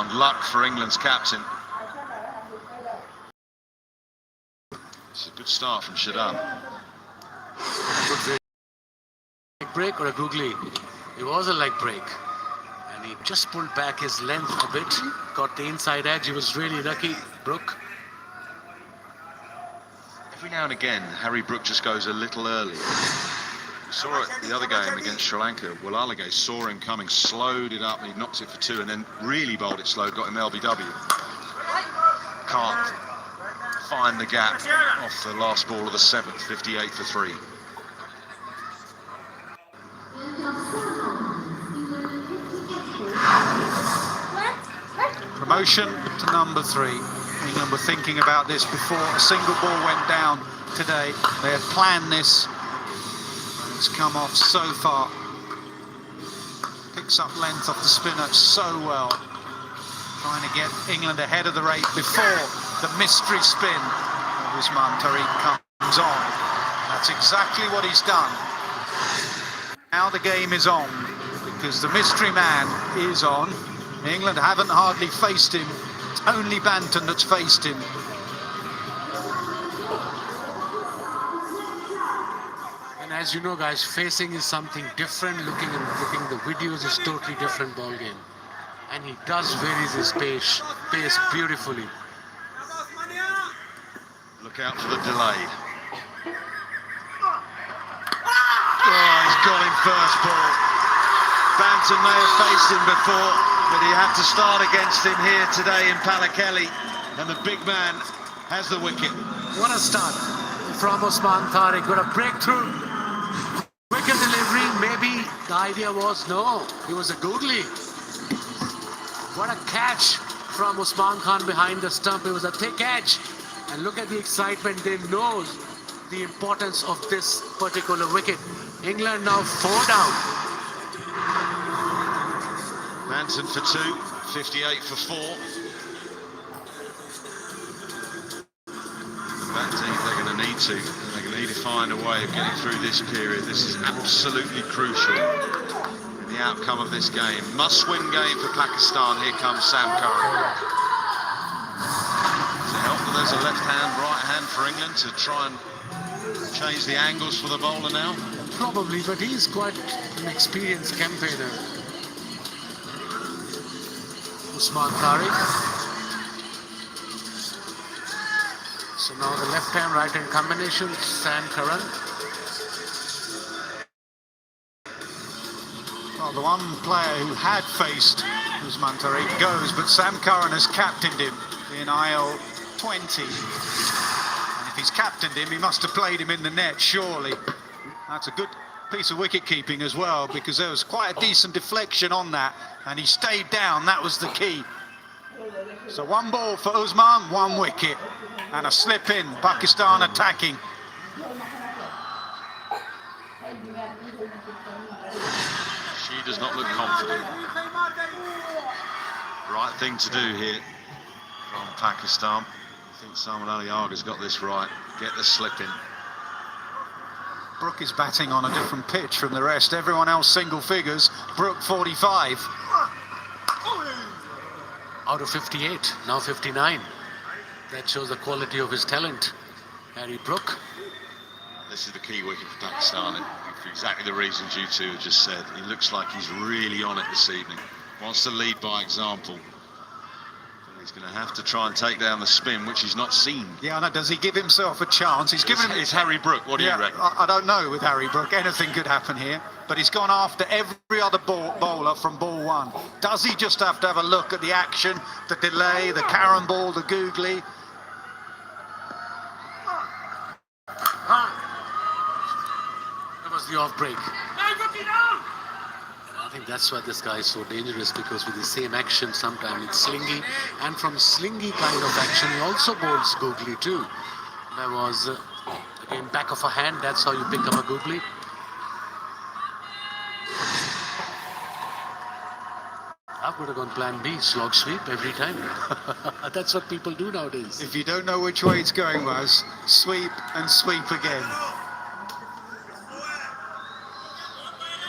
And luck for England's captain. It's a good start from Shadan. Leg break or a googly? It was a leg break. And he just pulled back his length a bit. Got the inside edge. He was really lucky, Brook. Every now and again, Harry Brook just goes a little early. We saw it the other game against Sri Lanka. Walalage saw him coming, slowed it up, and he knocked it for 2, and then really bowled it slow, got him LBW. Can't find the gap off the last ball of the 7th, 58 for 3. Promotion to number 3. England were thinking about this before a single ball went down today. They had planned this. It's come off so far. Picks up length off the spinner so well. Trying to get England ahead of the rate before the mystery spin of Usman Tariq comes on. That's exactly what he's done. Now the game is on, because the mystery man is on. England haven't hardly faced him. It's only Banton that's faced him. And as you know, guys, facing is something different. Looking the videos is totally different ball game. And he does varies his pace beautifully. Look out for the delay. Oh, he's got him first ball. Banton may have faced him before, but he had to start against him here today in Pallekele, and the big man has the wicket. What a start from Usman Tariq. Got a breakthrough. Wicket delivery. Maybe the idea was, no, it was a googly. What a catch from Usman Khan behind the stump. It was a thick edge. And look at the excitement. They know the importance of this particular wicket. England now 4 down. Banton for 2, 58 for 4. That team, they're going to need to. They're going to need to find a way of getting through this period. This is absolutely crucial in the outcome of this game. Must-win game for Pakistan. Here comes Sam Curran. Does it help that there's a left hand, right hand for England to try and change the angles for the bowler now? Probably, but he's quite an experienced campaigner. Usman Tariq. So now the left hand, right hand combination, Sam Curran. Well, the one player who had faced Usman Tariq goes, but Sam Curran has captained him in IL 20. And if he's captained him, he must have played him in the net, surely. That's a good piece of wicket keeping as well, because there was quite a decent deflection on that, and he stayed down. That was the key. So 1 ball for Usman, 1 wicket, and a slip in. Pakistan attacking. She does not look confident. Right thing to do here from Pakistan. I think Salman Ali Aga's got this right. Get the slip in. Brook is batting on a different pitch from the rest. Everyone else single figures. Brook 45. Out of 58, now 59. That shows the quality of his talent. Harry Brook. This is the key wicket for Pakistan, and for exactly the reasons you two have just said. He looks like he's really on it this evening. Wants to lead by example. But he's going to have to try and take down the spin, which he's not seen. Yeah, no, does he give himself a chance? He's given him. It's Harry Brook. What do you reckon? I don't know with Harry Brook. Anything could happen here. But he's gone after every other bowler from ball 1. Does he just have to have a look at the action, the delay, the Karen ball, the googly? That was the off break. I think that's why this guy is so dangerous, because with the same action sometimes it's slingy, and from slingy kind of action he also bowls googly too. That was again back of a hand. That's how you pick up a googly. I would have gone plan B, slog sweep every time. That's what people do nowadays. If you don't know which way it's going, Waz, sweep and sweep again.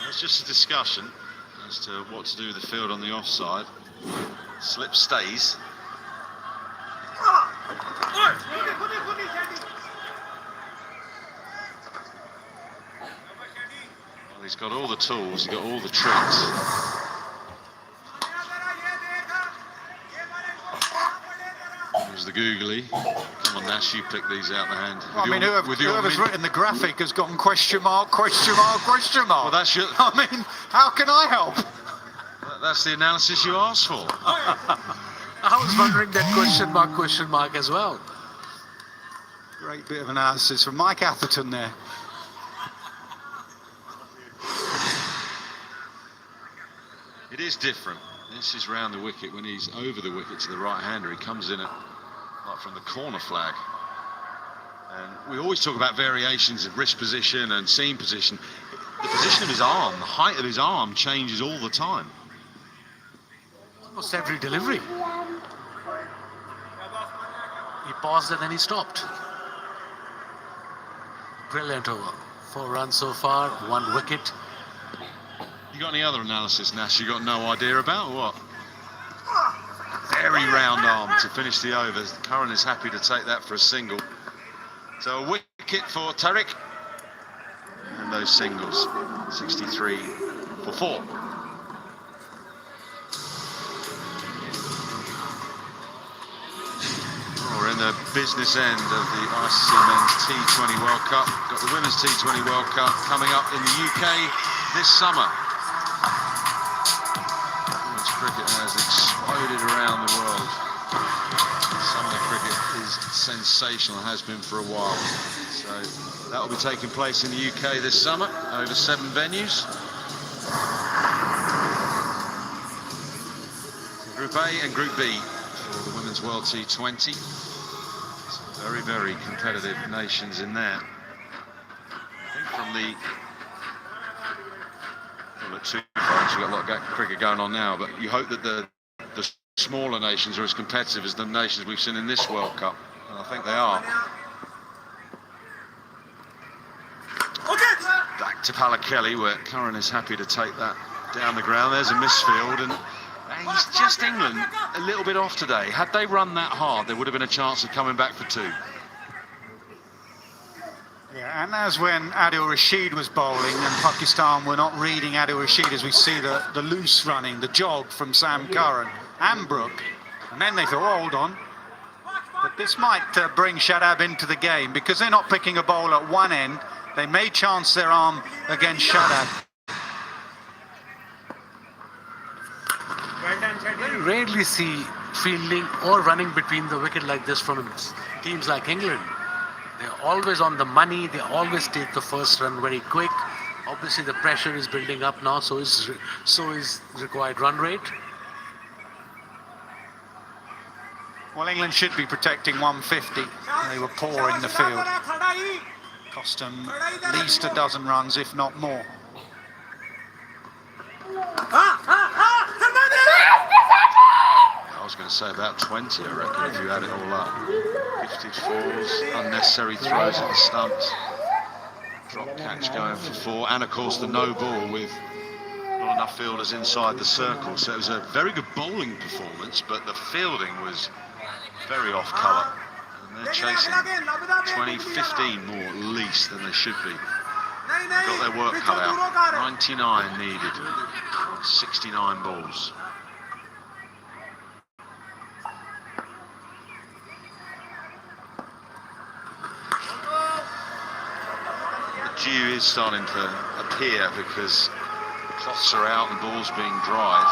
It's just a discussion as to what to do with the field on the offside. Slip stays. Well, he's got all the tools, he's got all the tricks. There's the googly. Come on, Nash, you pick these out the hand. I mean, whoever's written the graphic has gotten question mark, question mark, question mark. Well, that's your... I mean, how can I help? That's the analysis you asked for. I was wondering that question mark as well. Great bit of analysis from Mike Atherton there. It is different. This is round the wicket. When he's over the wicket to the right-hander, he comes in at, like, from the corner flag. And we always talk about variations of wrist position and seam position. The position of his arm, the height of his arm changes all the time. Almost every delivery. He paused and then he stopped. Brilliant over. 4 runs so far, 1 wicket. You got any other analysis, Nash, you got no idea about, or what? Very round arm to finish the over. Curran is happy to take that for a single. So a wicket for Tariq. And those singles, 63 for 4. We're in the business end of the ICC Men's T20 World Cup. Got the Women's T20 World Cup coming up in the UK this summer. Women's cricket has exploded around the world. Summer cricket is sensational, has been for a while. So that will be taking place in the UK this summer, over 7 venues. Group A and Group B for the Women's World T20. Very, very competitive nations in there. I think from the... Don't look too far, we've got a lot of cricket going on now, but you hope that the smaller nations are as competitive as the nations we've seen in this World Cup. And I think they are. Back to Pallackelly, where Curran is happy to take that down the ground. There's a misfield, and he's just England a little bit off today. Had they run that hard, there would have been a chance of coming back for 2. Yeah, and as when Adil Rashid was bowling and Pakistan were not reading Adil Rashid, as we see the loose running, the jog from Sam Curran and Brook. And then they thought, oh, hold on. But this might bring Shadab into the game, because they're not picking a bowl at one end. They may chance their arm against Shadab. Very rarely see fielding or running between the wicket like this from teams like England. They're always on the money. They always take the first run very quick. Obviously, the pressure is building up now, so is required run rate. Well, England should be protecting 150. They were poor in the field. Cost them at least a dozen runs, if not more. I was going to say about 20, I reckon, if you add it all up. 54s, unnecessary throws at the stumps. Drop catch going for 4, and of course the no ball with not enough fielders inside the circle. So it was a very good bowling performance, but the fielding was very off colour. And they're chasing 20, 15 more at least than they should be. They've got their work cut out. 99 needed, 69 balls. The dew is starting to appear because the cloths are out and the ball's being dried.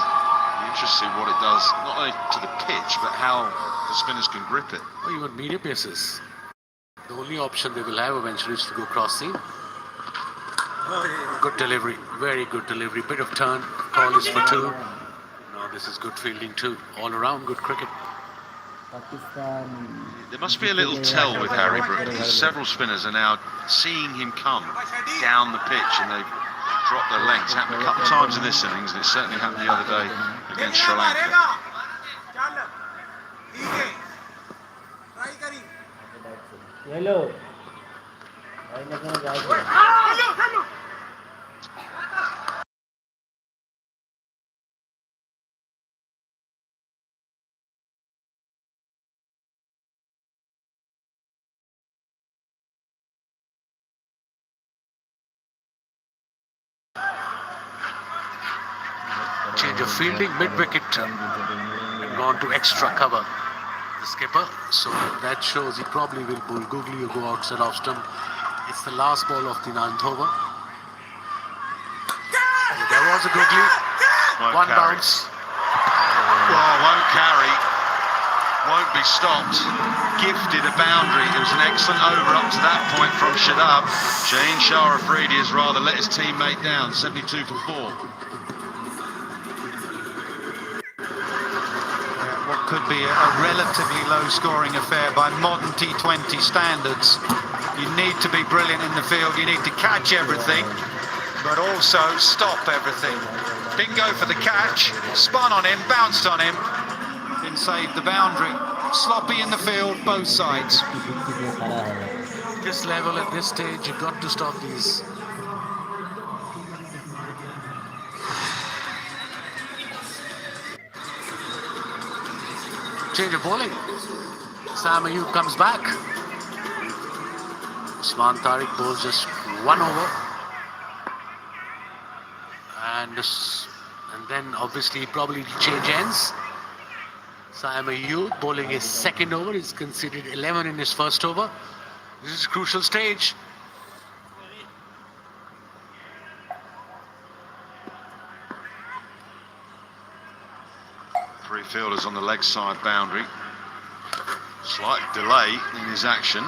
Be interested what it does, not only to the pitch, but how the spinners can grip it. Or even medium paces. The only option they will have eventually is to go cross seam. Good delivery, very good delivery. Bit of turn, call is for 2. No, this is good fielding too. All around good cricket. There must be a little tell with Harry Brook, because several spinners are now seeing him come down the pitch and they've dropped their lengths. Happened a couple of times in this innings, and it certainly happened the other day against Sri Lanka. Hello. change of fielding, mid-wicket, and gone to extra cover, the skipper. So that shows he probably will bowl googly or go outside off stump. It's the last ball of the 9th over. There was a googly, one bounce. Well, won't carry, won't be stopped. Gifted a boundary. It was an excellent over up to that point from Shadab. Shaheen Shah Afridi has rather let his teammate down, 72 for 4. What could be a relatively low-scoring affair by modern T20 standards. You need to be brilliant in the field. You need to catch everything, but also stop everything. Didn't go for the catch, spun on him, bounced on him, didn't save the boundary. Sloppy in the field, both sides. This level at this stage, you've got to stop these. Change of bowling. Sam Ayub comes back. Usman Tariq bowls just 1 over. And then obviously probably change ends. Sam Ayub bowling his 2nd over. He's conceded 11 in his 1st over. This is a crucial stage. Three fielders on the leg side boundary. Slight delay in his action.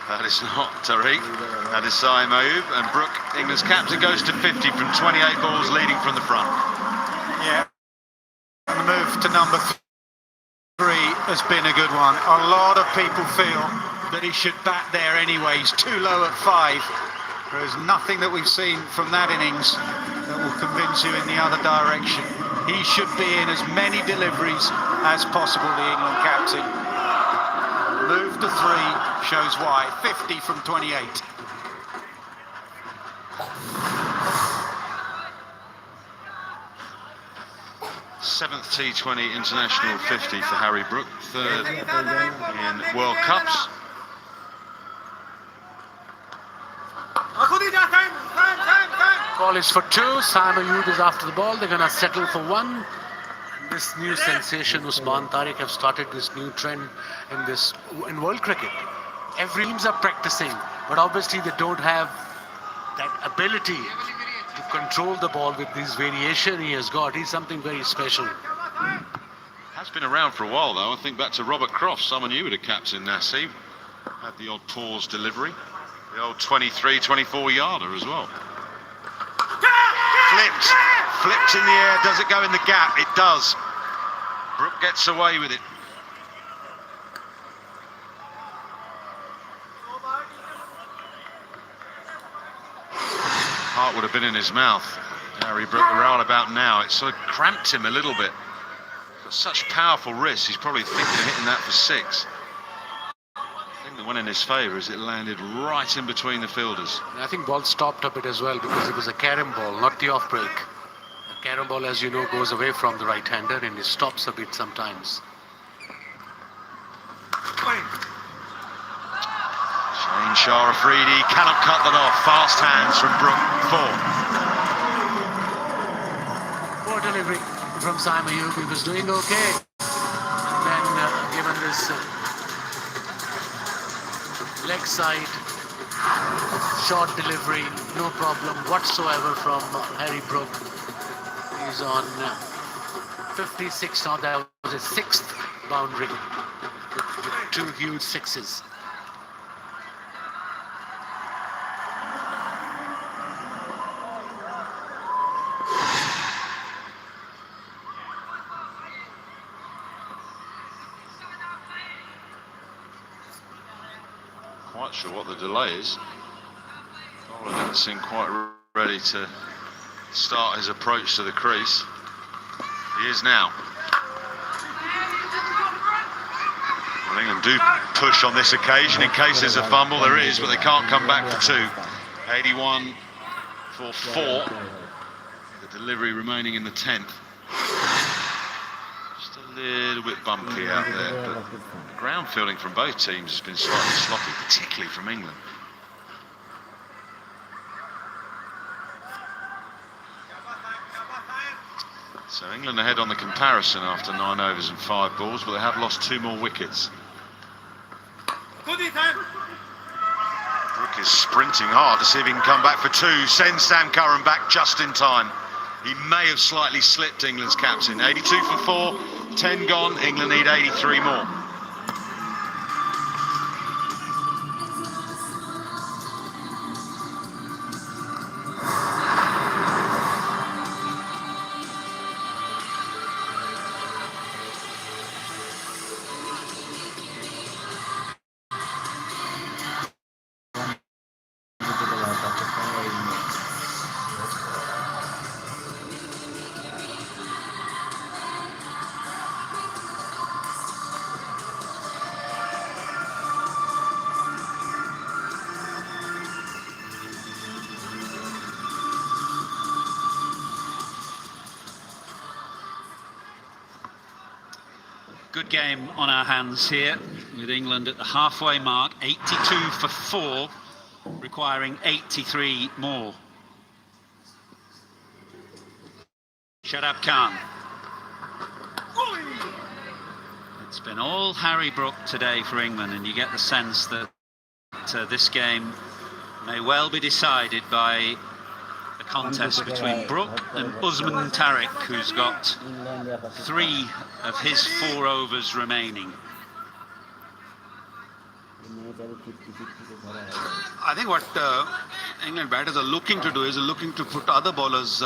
That is not Tariq. That is Saeem Ayub. And Brooke, England's captain, goes to 50 from 28 balls leading from the front. Yeah. And the move to number 3 has been a good one. A lot of people feel that he should bat there anyway. He's too low at 5. There is nothing that we've seen from that innings that will convince you in the other direction. He should be in as many deliveries as possible, the England captain. Move to 3 shows why. 50 from 28. Seventh T20 international 50 for Harry Brook, 3rd in World Cups. Ball is for 2. Saeem Ayub is after the ball. They're going to settle for 1. This new sensation, Usman Tariq, have started this new trend in world cricket. Every teams are practicing, but obviously they don't have that ability to control the ball with this variation he has got. He's something very special. Has been around for a while though. I think back to Robert Croft, someone you were the captain, Nasib. Had the odd pause delivery. The old 23, 24 yarder as well. Flipped in the air. Does it go in the gap? It does. Brook gets away with it. Heart would have been in his mouth. Harry Brook around about now. It sort of cramped him a little bit. Got such powerful wrists. He's probably thinking of hitting that for 6. The thing that went in his favour is it landed right in between the fielders. I think ball stopped a bit as well because it was a carom ball, not the off break. A carom ball, as you know, goes away from the right-hander and it stops a bit sometimes. Shaheen Shah Afridi cannot cut that off. Fast hands from Brook. 4. Poor delivery from Saeem Ayub. He was doing okay. And then given this leg side short delivery, no problem whatsoever from Harry Brook. He's on 56 now. That was his 6th boundary with 2 huge 6s. Quite sure what the delay is. Bowler doesn't seem quite ready to start his approach to the crease. He is now. Well, England do push on this occasion in case there's a fumble. There is, but they can't come back for 2. 81 for 4. The delivery remaining in the 10th. Just a little bit bumpy out there, but the ground fielding from both teams has been slightly sloppy, particularly from England. So England ahead on the comparison after 9 overs and 5 balls, but they have lost 2 more wickets. Brook is sprinting hard to see if he can come back for 2. Sends Sam Curran back just in time. He may have slightly slipped England's captain. 82 for 4, 10 gone. England need 83 more. Good game on our hands here, with England at the halfway mark, 82 for 4, requiring 83 more. Shadab Khan. It's been all Harry Brook today for England, and you get the sense that this game may well be decided by the contest between Brook and Usman Tariq, who's got 3 of his 4 overs remaining. I think what England batters are looking to do is looking to put other bowlers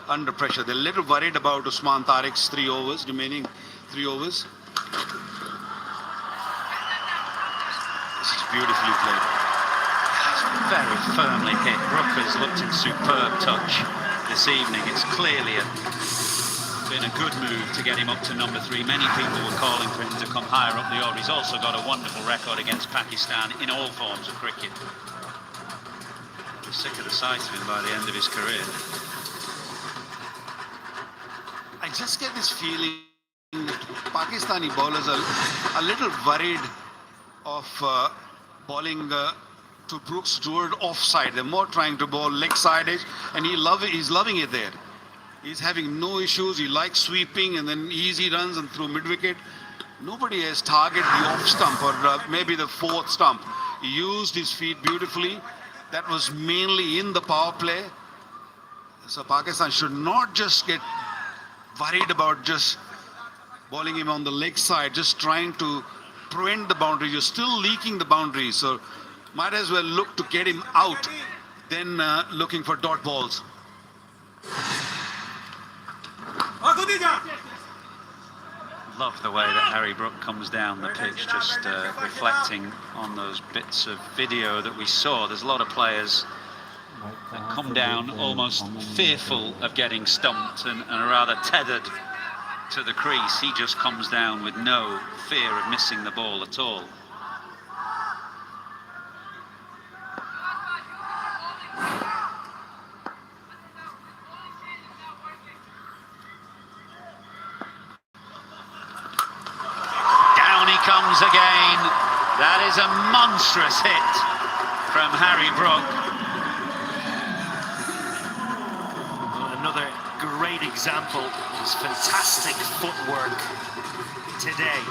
under pressure. They're a little worried about Usman Tariq's 3 overs, remaining 3 overs. This is beautifully played. Very firmly hit. Brook has looked in superb touch this evening. It's clearly been a good move to get him up to number 3. Many people were calling for him to come higher up the order. He's also got a wonderful record against Pakistan in all forms of cricket. We're sick of the sight of him by the end of his career. I just get this feeling that Pakistani bowlers are a little worried of bowling to Brooks toward offside. They're more trying to bowl leg side edge, and he's loving it there. He's having no issues. He likes sweeping and then easy runs and through mid-wicket. Nobody has targeted the off stump or maybe the 4th stump. He used his feet beautifully. That was mainly in the power play. So Pakistan should not just get worried about just bowling him on the leg side, just trying to prevent the boundary. You're still leaking the boundary, so might as well look to get him out than looking for dot balls. Love the way that Harry Brook comes down the pitch, just reflecting on those bits of video that we saw. There's a lot of players that come down almost fearful of getting stumped and are rather tethered to the crease. He just comes down with no fear of missing the ball at all. Comes again. That is a monstrous hit from Harry Brook. Another great example of his fantastic footwork today.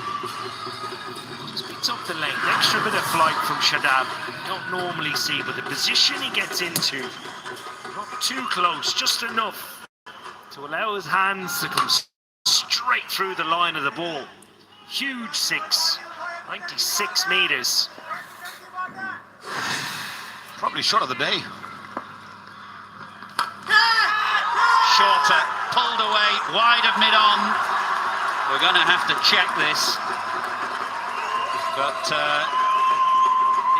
Just picks up the length, extra bit of flight from Shadab. You don't normally see, but the position he gets into, not too close, just enough to allow his hands to come straight through the line of the ball. Huge 6, 96 metres. Probably shot of the day. Shorter, pulled away, wide of mid-on. We're going to have to check this. But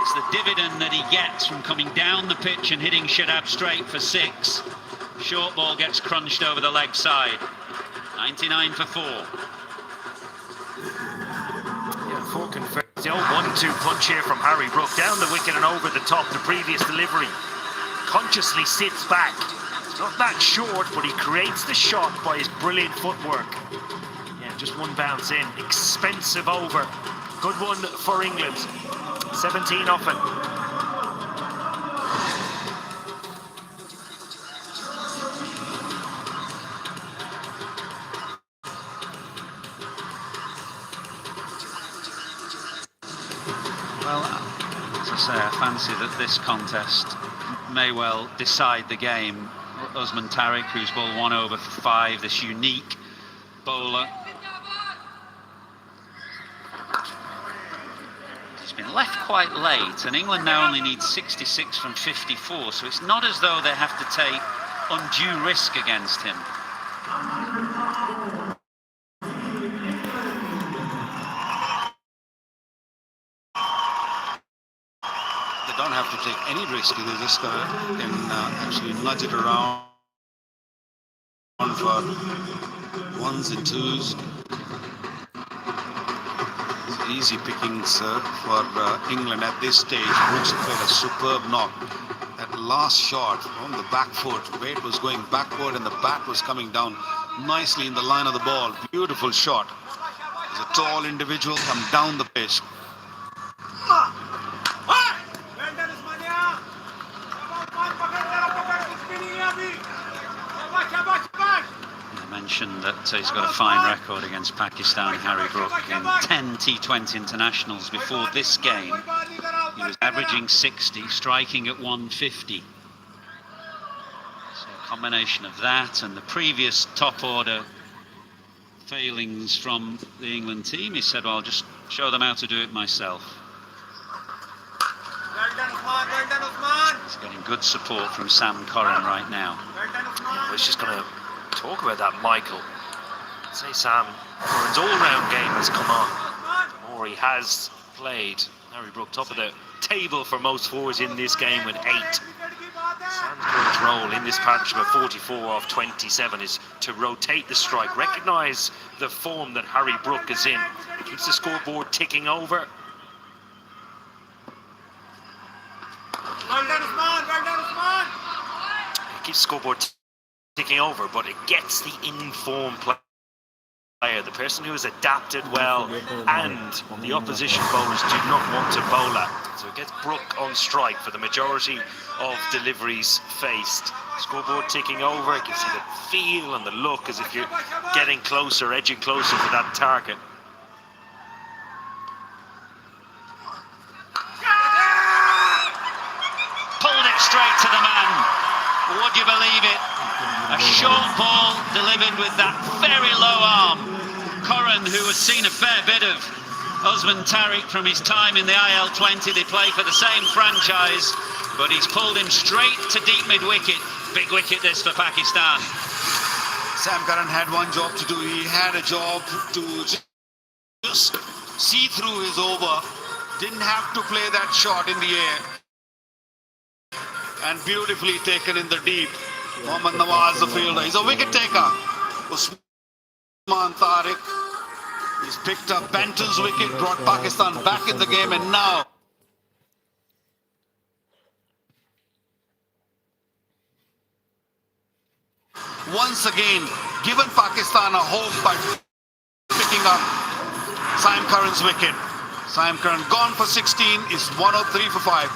it's the dividend that he gets from coming down the pitch and hitting Shadab straight for 6. Short ball gets crunched over the leg side. 99 for 4. Full confirmed. The old 1-2 punch here from Harry Brook, down the wicket and over the top. The previous delivery consciously sits back. It's not that short, but he creates the shot by his brilliant footwork. Yeah, just one bounce in. Expensive over. Good one for England. 17 off it. Well, as I say, I fancy that this contest may well decide the game. Usman Tariq, who's bowled 1 over for 5, this unique bowler. He's been left quite late, and England now only needs 66 from 54, so it's not as though they have to take undue risk against him. They don't have to take any risk. They just can actually nudge it around for ones and twos. It's easy pickings for England at this stage. Brooks played a superb knock. That last shot from the back foot, weight was going backward and the bat was coming down nicely in the line of the ball. Beautiful shot. There's a tall individual come down the pitch. I mentioned that he's got a fine record against Pakistan, Harry Brook, in 10 T20 internationals before this game. He was averaging 60, striking at 150. So a combination of that and the previous top order failings from the England team, he said, well, I'll just show them how to do it myself. He's getting good support from Sam Curran right now. I was just going to talk about that, Michael. I'd say Sam Curran's all-round game has come on. Or he has played. Harry Brook top of the table for most fours in this game with 8. Sam Curran's role in this partnership of 44 off 27 is to rotate the strike, recognise the form that Harry Brook is in. Keeps the scoreboard ticking over. It keeps the scoreboard ticking over, but it gets the informed player, the person who has adapted well, and the opposition bowlers do not want to bowl at. So it gets Brook on strike for the majority of deliveries faced. Scoreboard ticking over, it gives you the feel and the look as if you're getting closer, edging closer to that target. Pulled it straight to the man. Would you believe it? A short ball delivered with that very low arm. Curran, who has seen a fair bit of Usman Tariq from his time in the IL-20, they play for the same franchise, but he's pulled him straight to deep mid-wicket. Big wicket this for Pakistan. Sam Curran had one job to do. He had a job to just see through his over. Didn't have to play that shot in the air. And beautifully taken in the deep. Mohammad Nawaz, the fielder. He's a wicket taker. Usman Tariq. He's picked up Benton's wicket, brought Pakistan back in the game, and now once again given Pakistan a hope by picking up Sam Curran's wicket. Sam Curran gone for 16, is 103 for 5.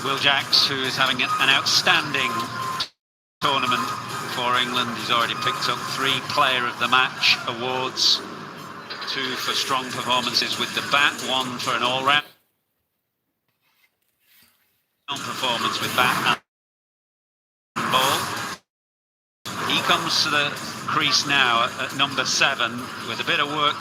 Will Jacks, who is having an outstanding tournament for England. He's already picked up 3 Player of the Match awards, 2 for strong performances with the bat, 1 for an all-round performance with bat and ball. He comes to the crease now at number 7 with a bit of work.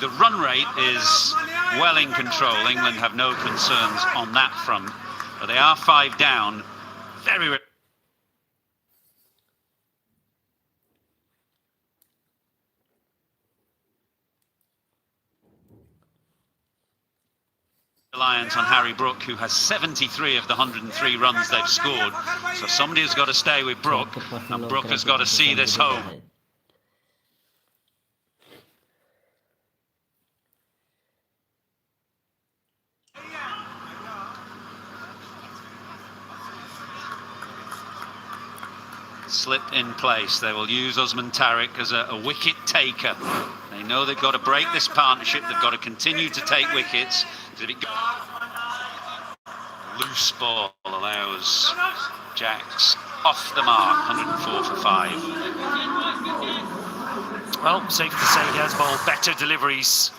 The run rate is well in control. England have no concerns on that front, but they are 5 down. Very reliant on Harry Brook, who has 73 of the 103 runs they've scored. So somebody has got to stay with Brook, and Brook has got to see this home. Slip in place. They will use Usman Tariq as a wicket taker. They know they've got to break this partnership. They've got to continue to take wickets. Loose ball allows Jacks off the mark. 104 for 5. Well, safe to say he has bowled better deliveries